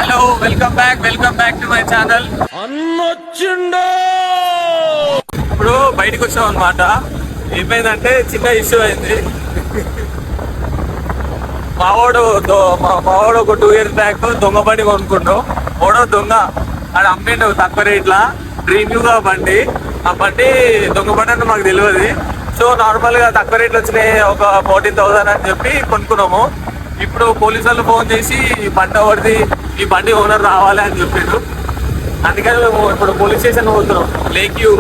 Hello welcome back to my channel. ఇప్పుడు బయటకు వచ్చాం అనమాట. ఏమైందంటే చిన్న ఇష్యూ అయింది. మావాడు ఒక 2 years బ్యాక్ దొంగ బండి కొనుక్కుంటాం. ఓడో దొంగ అది అమ్మేండు తక్కువ రేట్లా డ్రీమ్యూగా బండి. ఆ బండి దొంగ బండి అంటే మాకు తెలియదు. సో నార్మల్ గా తక్కువ రేట్లు వచ్చినాయి, ఒక 14,000 అని చెప్పి కొనుక్కున్నాము. ఇప్పుడు పోలీసు వాళ్ళు ఫోన్ చేసి ఈ బండి ఎవరిది, ఈ బండి ఓనర్ రావాలి అని చెప్పారు. అందుకని మేము ఇప్పుడు పోలీస్ స్టేషన్ పోతున్నాం. లేక్ యూ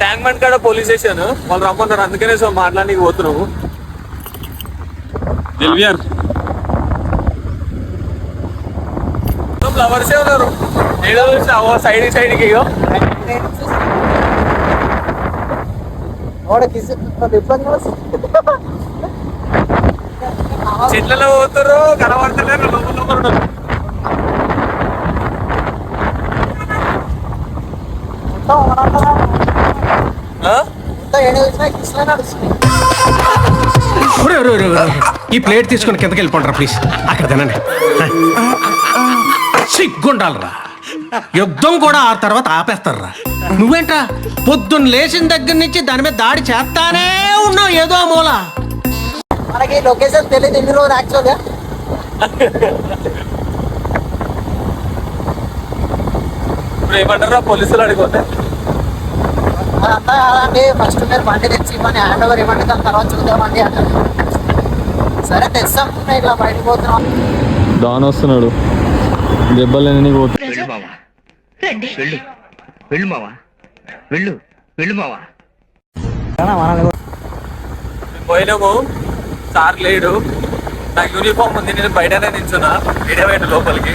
ట్యాంక్ బండ్ కాడ పోలీస్ స్టేషన్ వాళ్ళు రమ్మన్నారు. అందుకనే సో మాట్లాడానికి పోతున్నాము. ఫ్లవర్సే ఉన్నారు ఏదో సైడ్కి చెట్లలో పోతారు, కనబడతలేరు. లోపల ఈ ప్లేట్ తీసుకుని కిందకి వెళ్ళిపోండి ప్లీజ్. అక్కడ తినండి. సిగ్గుండాలరా, యుద్ధం కూడా ఆ తర్వాత ఆపేస్తారా. నువ్వేంట్రా పొద్దున్న లేచిన దగ్గర నుంచి దాని మీద దాడి చేస్తానే ఉన్నావు ఏదో మూల. మనకి లొకేషన్ తెలియదు ఎన్ని రోజులు యాక్చువల్గా. ఇప్పుడు ఏమంటారా పోలీసులు అడిగిపోతే అదంతా కాదండి, ఫస్ట్ మీరు బండి తెచ్చి ఇవ్వని హ్యాండ్ ఓవర్ ఇవ్వండి, దాని తర్వాత చూద్దామండి అంటారు. సరే తెస్తాం, ఇట్లా బయటకు పోతున్నాం. డాన్ వస్తున్నాడు, దెబ్బలు పోయినాము. సార్ లేడు, నాకు యూనిఫామ్ ఉంది, నేను బయటనే నిల్చున్నా. బయట లోపలికి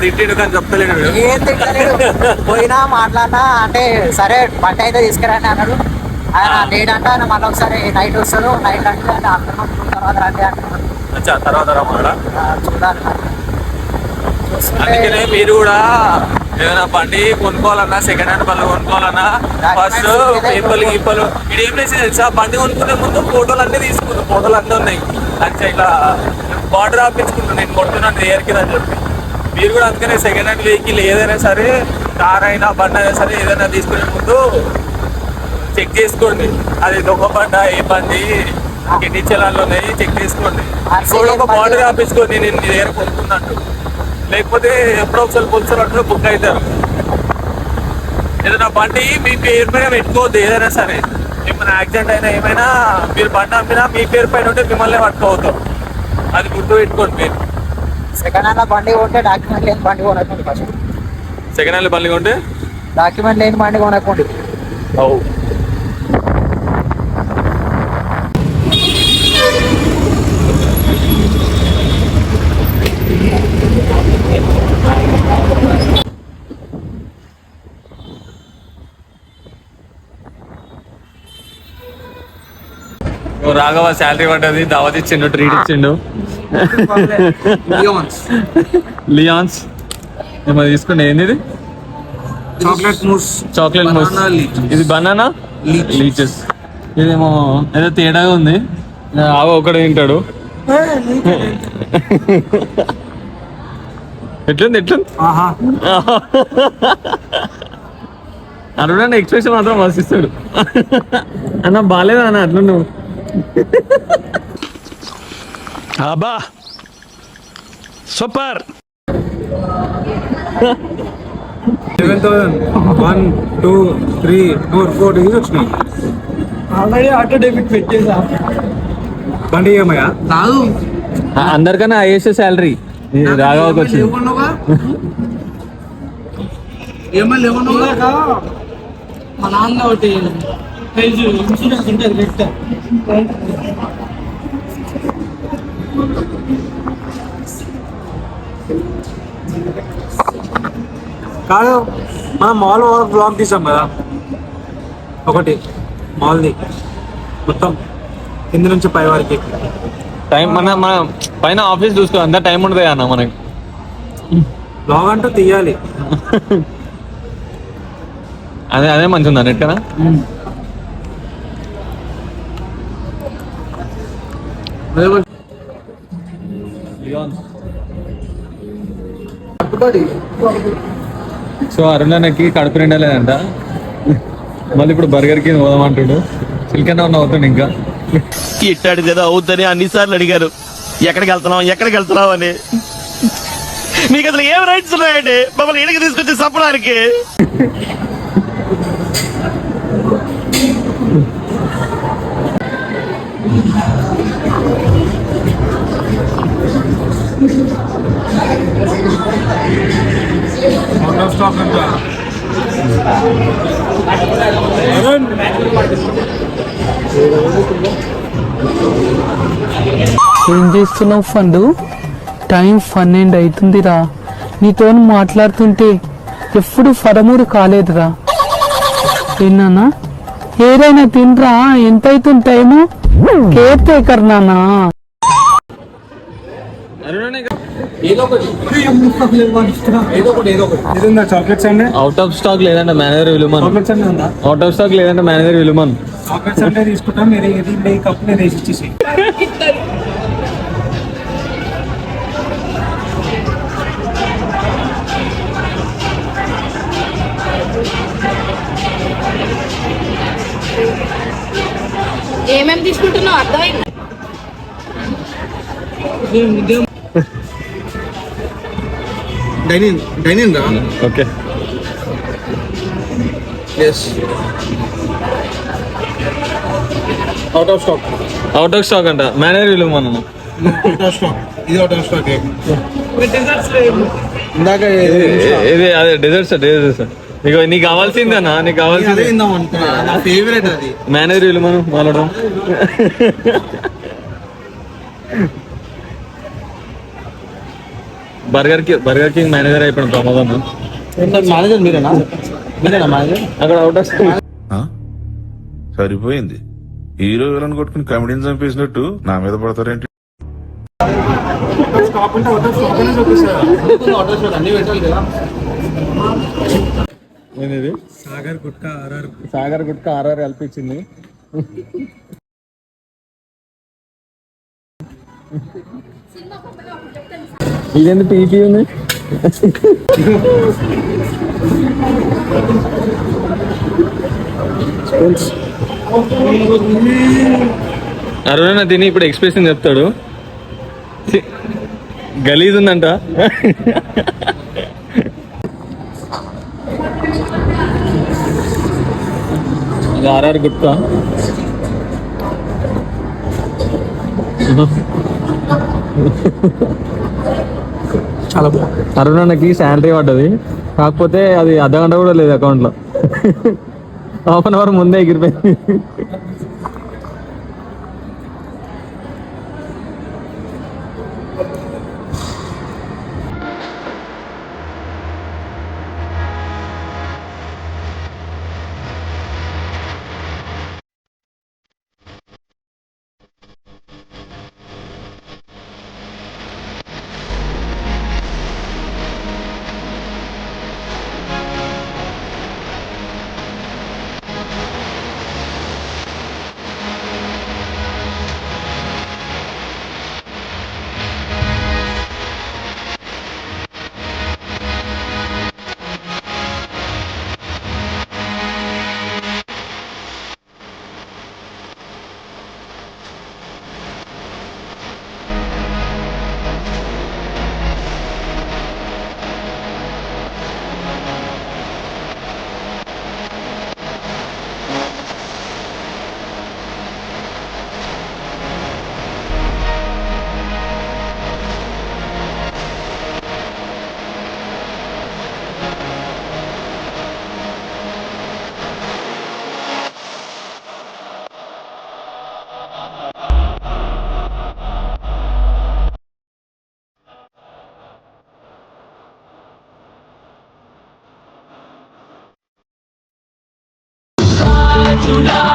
తిట్టిడు కానీ చెప్తలేడు. ఏం తిట్టలేడు, పోయినా మాట్లాడినా అంటే సరే బండి అయితే తీసుకురండి అన్నాడు. ఆయన లేడంటే ఆయన మళ్ళీ ఒకసారి నైట్ వస్తాడు. నైట్ అంటే ఆఫ్టర్నూన్ తర్వాత రండి అంటున్నాడు. తర్వాత చూడాలి. అందుకనే మీరు కూడా ఏదైనా బండి కొనుక్కోవాలన్నా, సెకండ్ హ్యాండ్ బండ్లు కొనుక్కోవాలన్నా ఫస్ట్ పేపర్లు గీపర్లు ఇది ఏం చేసి తెలుసా, బండి కొనుక్కునే ముందు ఫోటోలు అన్నీ తీసుకుంటాం. ఫోటోలు అన్నీ ఉన్నాయి. అంటే ఇట్లా బార్డర్ ఆపించుకుంటాను, నేను కొడుతున్నాను ఏర్కి అని చెప్పి. మీరు కూడా అందుకనే సెకండ్ హ్యాండ్ వెహికల్ ఏదైనా సరే, కార్ అయినా బండి అయినా సరే, ఏదైనా తీసుకునే ముందు చెక్ చేసుకోండి. అది దొంగ బండ, ఏ బండి, ఎన్ని చలాన్లు ఉన్నాయి చెక్ చేసుకోండి. ఇంకోటి ఒక బార్డర్ ఆపించుకోండి, నేను మీ దగ్గర కొనుక్కున్నట్టు. లేకపోతే ఎప్పుడో ఒకసారి పోలీసులు బుక్ అవుతారు. ఏదైనా బండి మీ పేరు పైన పెట్టుకోవద్దు. ఏదైనా సరే ఏమైనా యాక్సిడెంట్ అయినా ఏమైనా మీరు బండి అమ్మినా మీ పేరు పైన ఉంటే మిమ్మల్ని పట్టుకోవద్దు. అది గుర్తు పెట్టుకోండి. మీరు సెకండ్ హ్యాండ్ బండి కొంటే డాక్యుమెంట్ లేని బండి కొనకండి. ఫస్ట్ సెకండ్ హ్యాండ్ బండి కొంటే డాక్యుమెంట్ లేని బండి కొనకండి. రాఘవ శాలరీ పడ్డది, దావత్ ఇచ్చిండు, ట్రీట్ ఇచ్చిండు. లియాన్స్ ఏమో తీసుకుంటే ఏంది ఇది? చాక్లెట్ మూస్. ఇది బనానా లీచెస్. ఇదేమో ఏదో తేడాగా ఉంది. ఒకటి తింటాడు. ఎట్లుంది అట్లా ఎక్స్ప్రెషన్ మాత్రం వసిస్తాడు. అన్న బాగాలేదా అన్న అట్లా నువ్వు? అబ్బా సూపర్. 11,000 1 2 3 4 డిగ్రీస్ వచ్చినాయి. ఆల్రెడీ ఆటో డెబిట్ పెట్టేసా. బండి ఏమయ్యా కాదు, అందరికన్నా హైయెస్ట్ శాలరీ రాఘవకి వచ్చింది. మా నాన్న ఒకటి ఇన్సూరెన్స్ ఉంటుంది పెట్టా. కాదు, మనం మాల్ బ్లాక్ తీసాం కదా ఒకటి, మాల్ది మొత్తం కింద నుంచి పై వరకు. టైం మన పైన ఆఫీస్ చూసుకో, అంత టైం ఉండదు అన్న మనకి. బ్లాగ్ అంటూ తీయాలి. అదే మంచిగా ఉంది అన్నట్టు కదా. సో అరుణకి కడుపు నిండలేదంట, మళ్ళీ ఇప్పుడు బర్గర్ కి పోదామంటాడు. చిల్కన్నా ఉన్న అవుతుంది ఇంకా. ఇట్టాడిదేదో అవుద్దని అన్నిసార్లు అడిగారు, ఎక్కడికి వెళ్తున్నావు అని. మీకు అసలు ఏం రైట్స్ ఉన్నాయండి మమ్మల్ని ఇడికి తీసుకొచ్చి చంపడానికి? ఏం చేస్తున్నావు ఫండు? టైం 12 అవుతుందిరా. నీతో మాట్లాడుతుంటే ఎప్పుడు ఫరమూరు కాలేదురా. ఏనా ఏదైనా తినరా? ఎంత అవుతుంది టైము? కేర్ టేకర్ నానా. చాక్లెట్స్ అండి అవుట్ ఆఫ్ స్టాక్ లేదంటే మేనేజర్ విలుమన్. చాక్లెట్స్ అన్నీ ఉందా? అవుట్ ఆఫ్ స్టాక్ లేదంటే మేనేజర్ విలుమన్. చాక్లెట్స్ అంటే తీసుకుంటాం. మీరు ఇది కప్ నేను వేసి ఇచ్చేసి. ఏమేమి తీసుకుంటున్నావు అర్థమైంది? డైనింగ్ రా. Okay out of stock. Out of stock అంట మేనేజర్ విలుమన్ అన్న. Out of stock. ఇది అవుట్ ఆఫ్ స్టాక్. ఇందాక ఇది అదే డెజర్ట్స్. నీకు కావాల్సిందేనా? నీకు కావాల్సింది నా ఫేవరెట్ అది. మేనేజర్ విలుమన్ మాట్లాడడం. బర్గర్ కింగ్ మేనేజర్ అయిపోయాడు ప్రమోద్. మేనేజర్ మీరేనా మేనేజర్? అక్కడ అవుట్ ఆఫ్ స్టాక్. సరిపోయింది. హీరో విలన్ కొట్టుకుని కమెడీని చంపేసినట్టు నా మీద పడతారేంటి? స్టాప్ అంటే అవుట్ ఆఫ్ స్టాక్ అనేది చూపిస్తారు. అవుట్ ఆఫ్ స్టాక్ అన్ని పెట్టాలి కదా. ఏంది సాగర్ గుట్కా ఆర్ఆర్. సాగర్ గుట్కా ఆర్ఆర్ కల్పించింది. ఇదేంటి పీపీ ఉంది? అరుణ తిని ఇప్పుడు ఎక్స్ప్రెషన్ చెప్తాడు. గలీజ్ ఉందంట. ఇది ఆర్ఆర్ గుట్కా. చాలా బాగుంది. అరుణకి శాలరీ పడ్డది, కాకపోతే అది అర్ధగంట కూడా లేదు అకౌంట్లో. హాఫ్ అన్ అవర్ ముందే ఎగిరిపోయింది. Judah.